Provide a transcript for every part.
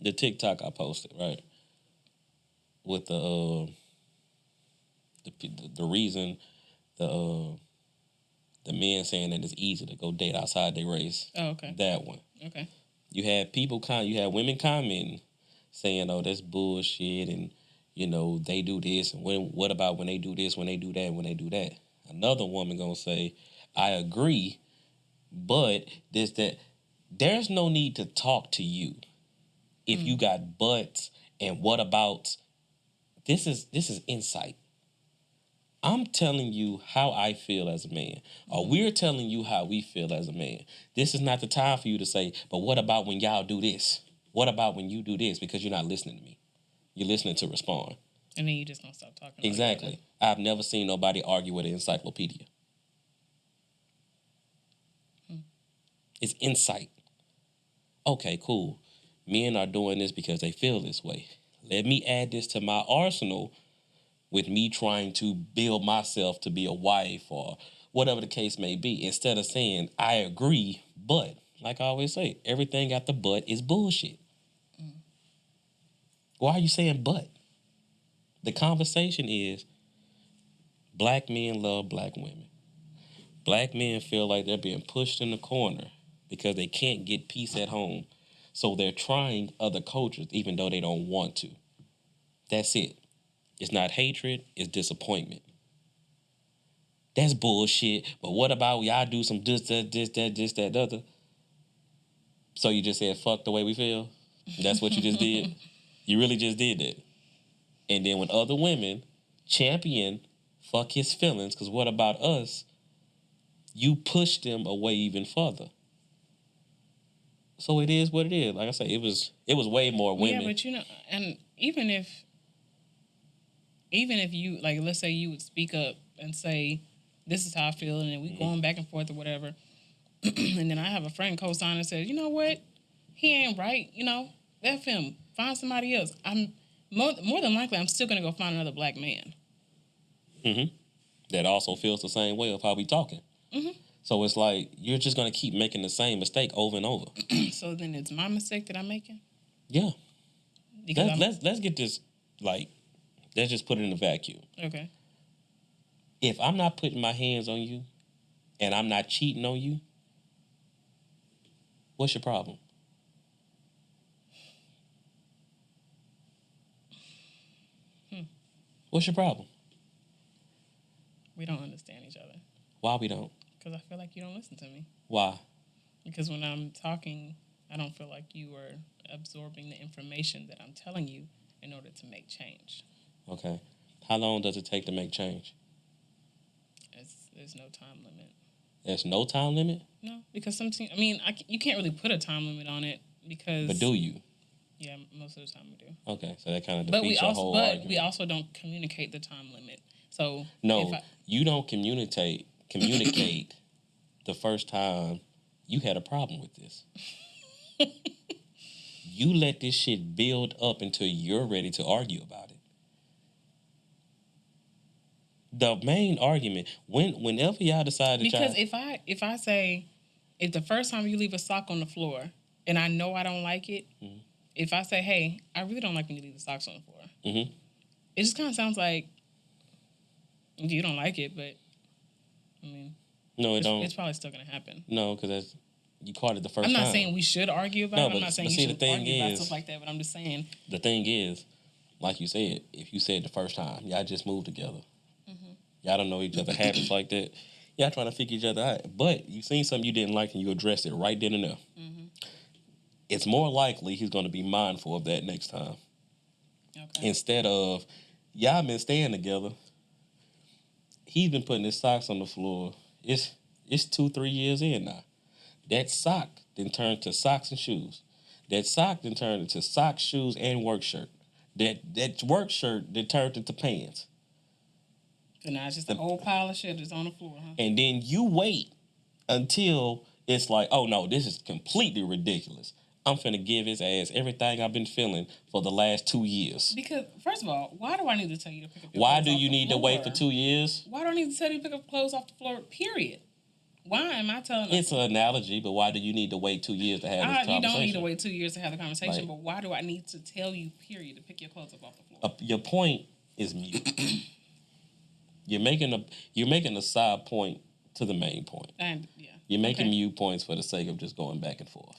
the TikTok I posted, right? With the reason the men saying that it's easy to go date outside their race. Oh, okay. That one. Okay. You had women commenting saying, "Oh, that's bullshit," and they do this, and what about when they do this, when they do that, when they do that? Another woman gonna say, "I agree, but this that there's no need to talk to you if you got buts and what about this is insight. I'm telling you how I feel as a man, or we're telling you how we feel as a man. This is not the time for you to say, but what about when y'all do this? What about when you do this? Because you're not listening to me. You're listening to respond. And then you just don't stop talking. Exactly. I've never seen nobody argue with an encyclopedia. It's insight. Okay, cool. Men are doing this because they feel this way. Let me add this to my arsenal with me trying to build myself to be a wife or whatever the case may be. Instead of saying, I agree, but, like I always say, everything at the but is bullshit. Why are you saying but? The conversation is black men love black women. Black men feel like they're being pushed in the corner because they can't get peace at home. So they're trying other cultures even though they don't want to. That's it. It's not hatred, it's disappointment. That's bullshit. But what about y'all do some this, that, other? So you just said, fuck the way we feel? That's what you just did? You really just did that. And then when other women champion fuck his feelings, because what about us? You push them away even further. So it is what it is. Like I say, it was way more women. Yeah, but and even if you, like, let's say you would speak up and say, this is how I feel, and then we going back and forth or whatever, and then I have a friend co-sign and says, you know what, he ain't right, F him, find somebody else. I'm more than likely I'm still gonna go find another black man. That also feels the same way of how we talking. So it's like you're just gonna keep making the same mistake over and over. So then it's my mistake that I'm making. Yeah. Because let's get this, like, let's just put it in a vacuum. Okay. If I'm not putting my hands on you and I'm not cheating on you, what's your problem? What's your problem? We don't understand each other. Why we don't? Because I feel like you don't listen to me. Why? Because when I'm talking, I don't feel like you are absorbing the information that I'm telling you in order to make change. Okay. How long does it take to make change? There's no time limit. There's no time limit? No, because you can't really put a time limit on it because... But do you? Yeah, most of the time we do. Okay, so that kind of defeats your whole argument. But we also don't communicate the time limit. So no, you don't communicate the first time you had a problem with this. You let this shit build up until you're ready to argue about it. The main argument, whenever y'all decide to because if I say, if the first time you leave a sock on the floor and I know I don't like it, if I say, hey, I really don't like when you leave the socks on the floor, it just kind of sounds like you don't like it, but I mean, no, it's probably still gonna happen. No, because you caught it the first time. I'm not saying we should argue about it. I'm not saying you should argue about stuff like that, but I'm just saying. The thing is, like you said, if you said the first time, y'all just moved together. Y'all don't know each other habits like that. Y'all trying to figure each other out. But you seen something you didn't like and you addressed it right then and there. It's more likely he's going to be mindful of that next time. Okay. Instead of, y'all been staying together. He's been putting his socks on the floor. It's 2-3 years in now. That sock then turned to socks and shoes. That sock then turned into socks, shoes, and work shirt. That work shirt then turned into pants. So now it's just an old pile of shit that's on the floor, huh? And then you wait until it's like, oh no, this is completely ridiculous. I'm finna give his ass everything I've been feeling for the last 2 years. Because, first of all, why do I need to tell you to pick up your Why clothes do off you the need floor? to wait for 2 years? Why do I need to tell you to pick up clothes off the floor, period? Why am I telling? It's an analogy, but why do you need to wait 2 years to have this conversation? You don't need to wait 2 years to have the conversation, Like, but why do I need to tell you, period, to pick your clothes up off the floor? your point is mute. You're making a side point to the main point. And yeah, You're making mute points for the sake of just going back and forth.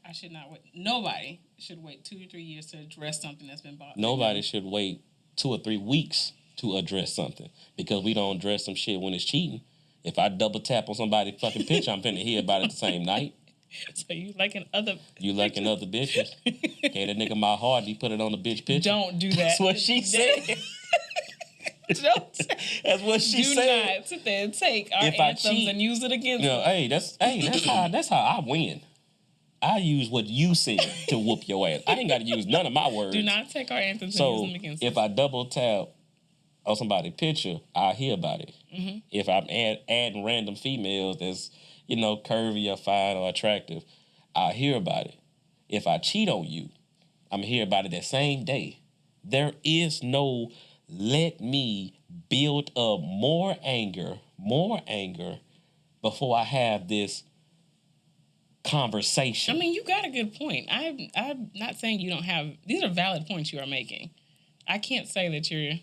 I should not wait. Nobody should wait 2 or 3 years to address something that's been bought. Nobody should wait 2 or 3 weeks to address something, because we don't address some shit when it's cheating. If I double tap on somebody's fucking picture, I'm finna hear about it the same night. So you liking other bitches? Gave that nigga my heart. He put it on the bitch picture. Don't do that. That's what she said. That's what she said. Do not sit there and take our anthems and use it against us. Hey, that's how I win. I use what you said to whoop your ass. I ain't got to use none of my words. Do not take our anthems and use them against us. If I double tap on somebody's picture, I'll hear about it. Mm-hmm. If I'm adding random females that's, curvy or fine or attractive, I'll hear about it. If I cheat on you, I'm going to hear about it that same day. There is no let me build up more anger before I have this conversation. I mean, you got a good point. I'm not saying you don't have... These are valid points you are making. I can't say that you're...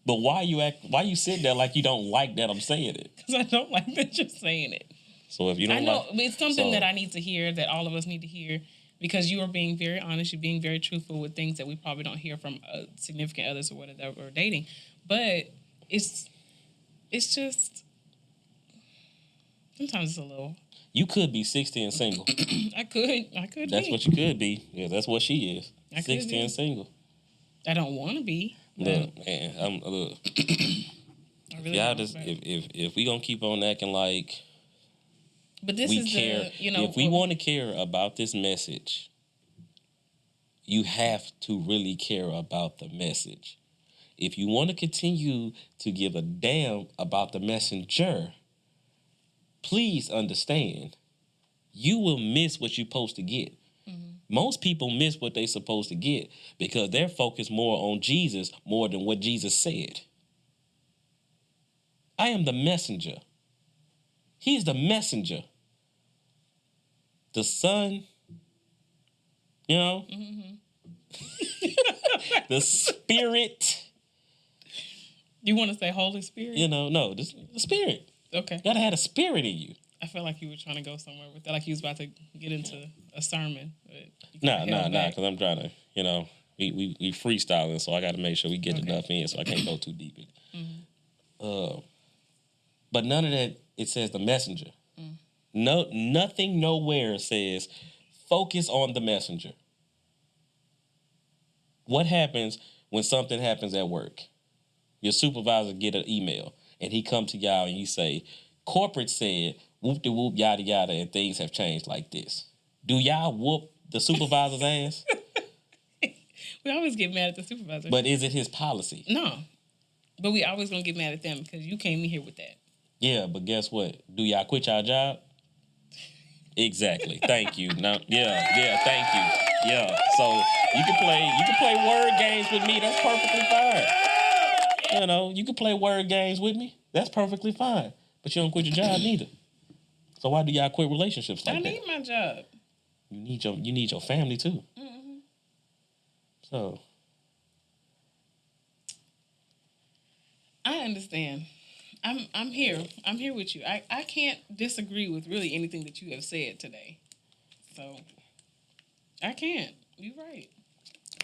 But why you sitting there like you don't like that I'm saying it? Because I don't like that you're saying it. So if you don't it's something that I need to hear, that all of us need to hear, because you are being very honest, you're being very truthful with things that we probably don't hear from significant others or whatever we're dating. But it's just... Sometimes it's a little... You could be 60 and single. I could That's be. what you could be. Yeah, that's what she is. 60 and single. I don't want to be. Look, man, look. If we gonna keep on acting like but this we is care, if we want to care about this message, you have to really care about the message. If you want to continue to give a damn about the messenger, please understand, you will miss what you're supposed to get. Mm-hmm. Most people miss what they're supposed to get because they're focused more on Jesus more than what Jesus said. I am the messenger. He's the messenger. The Son, mm-hmm. The Spirit. You want to say Holy Spirit? No, the Spirit. Okay. Gotta have a spirit in you. I felt like you were trying to go somewhere with that, like you was about to get into a sermon. Nah, because I'm trying to, we freestyling, so I got to make sure we get enough in, so I can't go too deep in it. Mm-hmm. But none of that, it says the messenger. Mm. No, nothing nowhere says focus on the messenger. What happens when something happens at work? Your supervisor get an email, and he come to y'all and you say, corporate said, whoop-de-whoop, yada, yada, and things have changed like this. Do y'all whoop the supervisor's ass? We always get mad at the supervisor. But is it his policy? No. But we always going to get mad at them because you came in here with that. Yeah, but guess what? Do y'all quit y'all job? Exactly. Thank you. No, yeah, thank you. Yeah. So you can play word games with me. That's perfectly fine. You can play word games with me. That's perfectly fine. But you don't quit your job neither. So why do y'all quit relationships like that? I need my job. You need your family too. Mm-hmm. So I understand. I'm here. I'm here with you. I can't disagree with really anything that you have said today. So I can't. You're right.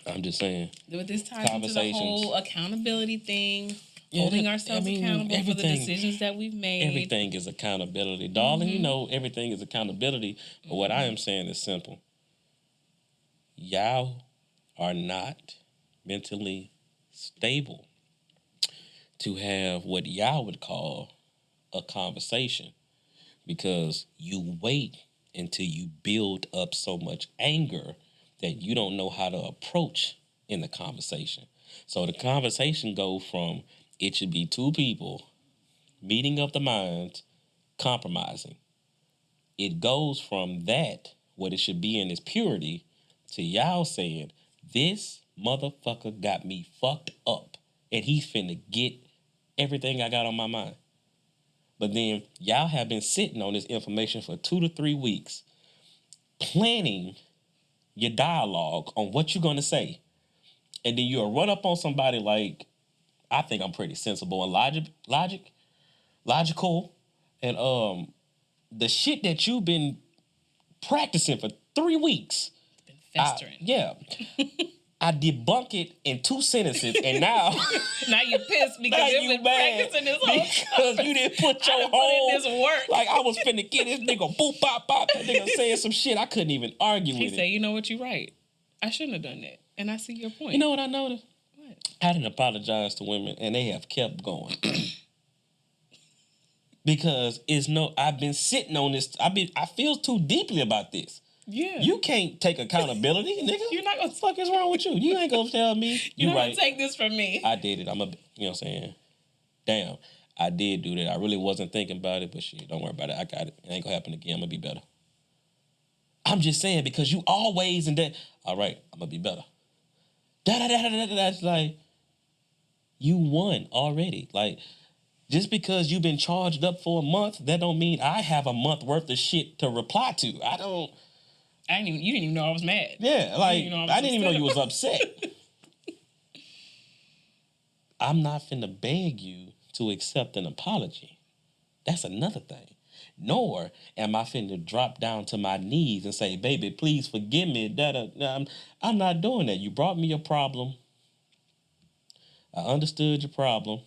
I'm just saying. But this ties into the whole accountability thing. Holding ourselves accountable for the decisions that we've made. Everything is accountability. Darling, everything is accountability. But what I am saying is simple. Y'all are not mentally stable to have what y'all would call a conversation, because you wait until you build up so much anger that you don't know how to approach in the conversation. So the conversation goes from, it should be two people meeting of the minds, compromising. It goes from that, what it should be in its purity, to y'all saying, this motherfucker got me fucked up and he's finna get everything I got on my mind. But then y'all have been sitting on this information for 2 to 3 weeks, planning your dialogue on what you're gonna say. And then you'll run up on somebody like, I think I'm pretty sensible and logical. And the shit that you've been practicing for 3 weeks. Festering. I debunk it in 2 sentences, and now Now you're pissed because you've been practicing this whole because you didn't put your put in this work. Like I was finna get this nigga boop bop bop. That nigga saying some shit I couldn't even argue He with said, it. "You know what? You're right. I shouldn't have done that." And I see your point. You know what I noticed? What? I didn't apologize to women, and they have kept going. Because I've been sitting on this. I feel too deeply about this. Yeah. You can't take accountability, nigga. You're not gonna. What the fuck is wrong with you? You ain't gonna tell me. You're not right. gonna take this from me. I did it. You know what I'm saying? Damn, I did do that. I really wasn't thinking about it, but shit, don't worry about it. I got it. It ain't gonna happen again. I'm gonna be better. I'm just saying because you always and that. All right, I'm gonna be better. That's like you won already. Like just because you've been charged up for a month, that don't mean I have a month worth of shit to reply to. You didn't even know I was mad. Yeah, like I didn't even know you was upset. upset. I'm not finna beg you to accept an apology. That's another thing. Nor am I finna drop down to my knees and say, baby, please forgive me. I'm not doing that. You brought me a problem. I understood your problem.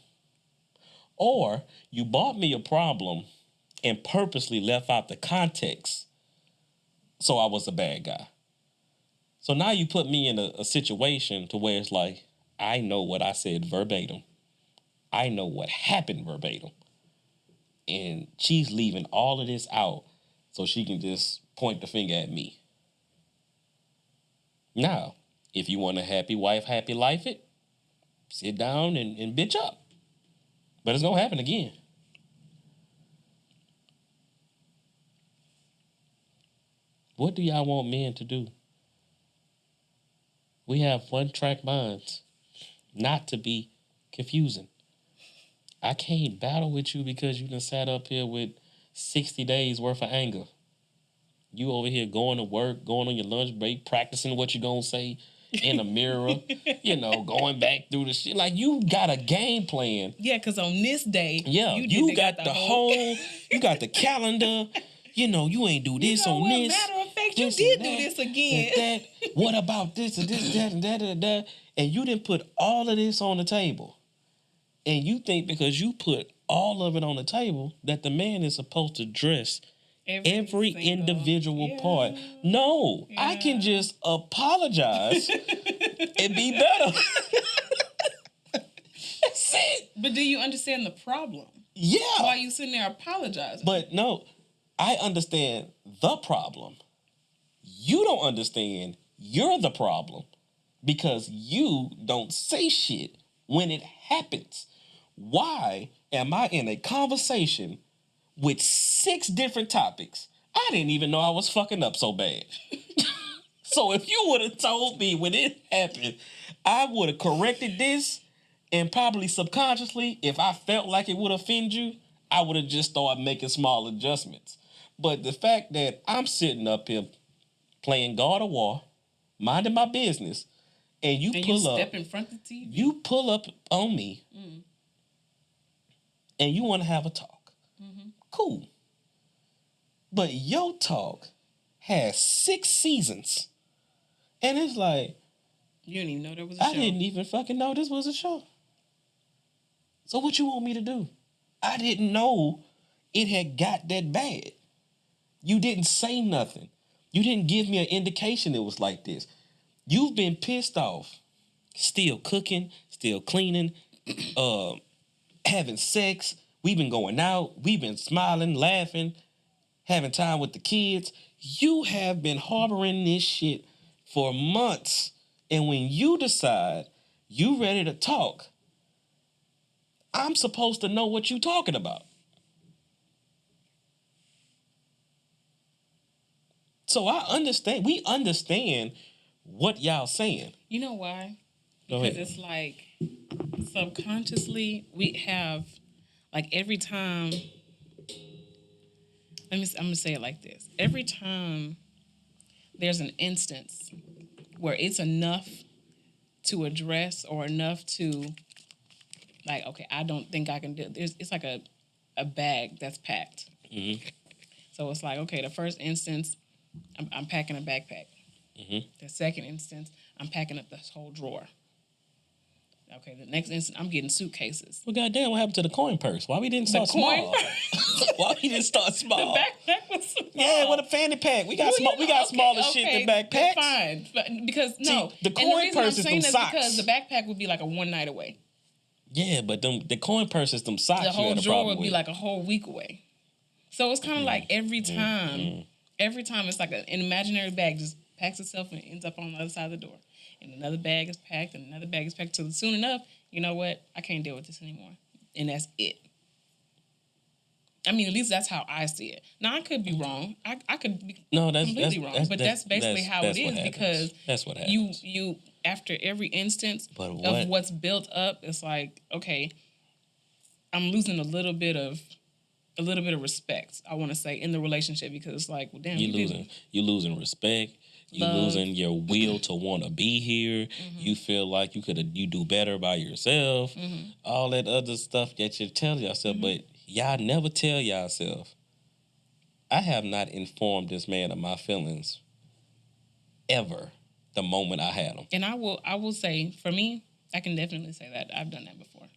Or you brought me a problem and purposely left out the context. So I was a bad guy. So now you put me in a situation to where it's like, I know what I said verbatim. I know what happened verbatim. And she's leaving all of this out so she can just point the finger at me. Now, if you want a happy wife, happy life it, sit down and bitch up. But it's going to happen again. What do y'all want men to do? We have one-track minds, not to be confusing. I can't battle with you because you done sat up here with 60 days worth of anger. You over here going to work, going on your lunch break, practicing what you're going to say in the mirror, going back through the shit. Like, you got a game plan. Yeah, because on this day, you got the whole, you got the calendar. You ain't do this on this. Matter of fact, you did do this again. That. What about this and this, that, and that, and that? And you didn't put all of this on the table. And you think because you put all of it on the table that the man is supposed to dress every individual part. No, I can just apologize and be better. That's it. But do you understand the problem? Yeah. Why are you sitting there apologizing? But no, I understand the problem. You don't understand you're the problem because you don't say shit when it happens. Why am I in a conversation with 6 different topics? I didn't even know I was fucking up so bad. So if you would have told me when it happened, I would have corrected this and probably subconsciously, if I felt like it would offend you, I would have just started making small adjustments. But the fact that I'm sitting up here playing God of War, minding my business, and you step in front of the TV. You pull up on me, and you want to have a talk. Mm-hmm. Cool. But your talk has 6 seasons, and it's like you didn't even know there was a show. I didn't even fucking know this was a show. So what you want me to do? I didn't know it had got that bad. You didn't say nothing. You didn't give me an indication it was like this. You've been pissed off, still cooking, still cleaning, having sex. We've been going out. We've been smiling, laughing, having time with the kids. You have been harboring this shit for months. And when you decide you ready to talk, I'm supposed to know what you talking about. So I understand. We understand what y'all saying. You know why? Go because ahead. It's like subconsciously we have, like, every time I'm gonna say it like this: every time there's an instance where it's enough to address or enough to, like, okay, I don't think I can do it. It's like a bag that's packed. Mm-hmm. So it's like, okay, the first instance, I'm packing a backpack. Mm-hmm. The second instance, I'm packing up this whole drawer. Okay, the next instant, I'm getting suitcases. Well, goddamn, what happened to the coin purse? Why we didn't start small? Why we didn't start small? The backpack was small. Yeah, what a fanny pack. We got small. We got smaller shit than backpacks. Fine, but because no, the and coin the reason purse I'm is saying them that socks. because the backpack would be like a one night away. Yeah, but the coin purse is them socks. The you whole had a drawer problem would be with. like a whole week away. So it's kind of like every time it's like an imaginary bag just packs itself and ends up on the other side of the door. And another bag is packed and another bag is packed. So soon enough, you know what? I can't deal with this anymore. And that's it. I mean, at least that's how I see it. Now, I could be wrong. I could be completely wrong. But that's basically how it is because that's what happens. You after every instance of what's built up, it's like, okay, I'm losing a little bit of respect, I want to say, in the relationship because it's like, well, damn, you losing respect. You losing your will to want to be here. Mm-hmm. You feel like you do better by yourself. Mm-hmm. All that other stuff that you tell yourself, but y'all never tell yourself. I have not informed this man of my feelings ever the moment I had them. And I will say, for me, I can definitely say that I've done that before.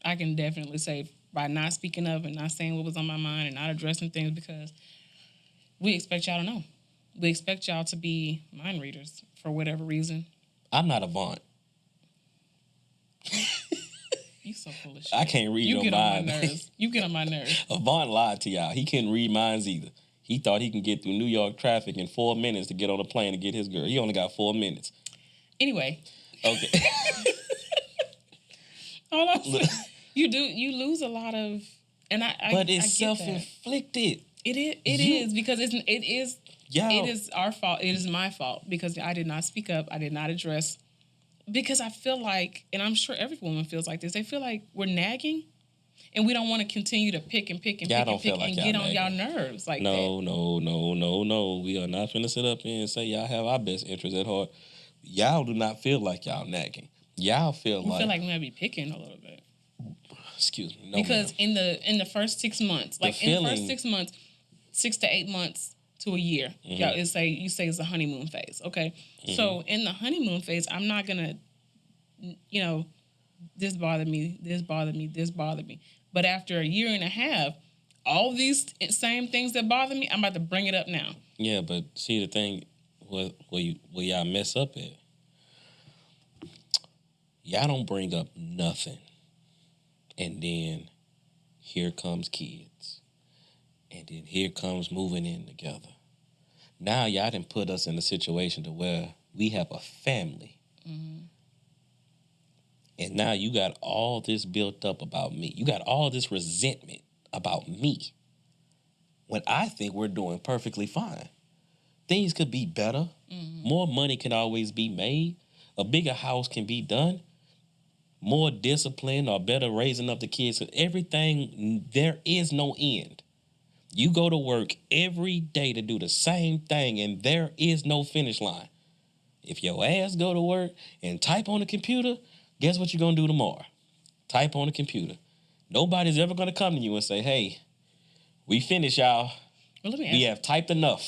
I can definitely say by not speaking up and not saying what was on my mind and not addressing things because we expect y'all to know. We expect y'all to be mind readers for whatever reason. I'm not a Vaughn. You so full of shit. I can't read your mind. You get on my nerves. You get on my nerves. Vaughn lied to y'all. He couldn't read minds either. He thought he can get through New York traffic in 4 minutes to get on a plane to get his girl. He only got 4 minutes. Anyway. Okay. All I'm saying, you lose a lot of, and but it's self-inflicted. It is because it is our fault. It is my fault because I did not speak up. I did not address. Because I feel like, and I'm sure every woman feels like this, they feel like we're nagging and we don't want to continue to pick and get on y'all nerves. Like no. We are not finna sit up here and say y'all have our best interests at heart. Y'all do not feel like y'all nagging. Y'all feel like we might be picking a little bit. Excuse me. No, because in the first 6 months, the first 6 months, 6 to 8 months to a year, y'all you say it's a honeymoon phase. Okay. Mm-hmm. So in the honeymoon phase, I'm not gonna, this bothered me. But after a year and a half, all these same things that bother me, I'm about to bring it up now. Yeah, but see the thing, where y'all mess up at, y'all don't bring up nothing, and then here comes kids, and then here comes moving in together. Now y'all done put us in a situation to where we have a family. Mm-hmm. And now you got all this built up about me. You got all this resentment about me. When I think we're doing perfectly fine. Things could be better. Mm-hmm. More money can always be made. A bigger house can be done. More discipline or better raising up the kids. Everything, there is no end. You go to work every day to do the same thing and there is no finish line. If your ass go to work and type on the computer, guess what you're going to do tomorrow? Type on the computer. Nobody's ever going to come to you and say, hey, we finished, y'all. Well, let me ask we have typed enough.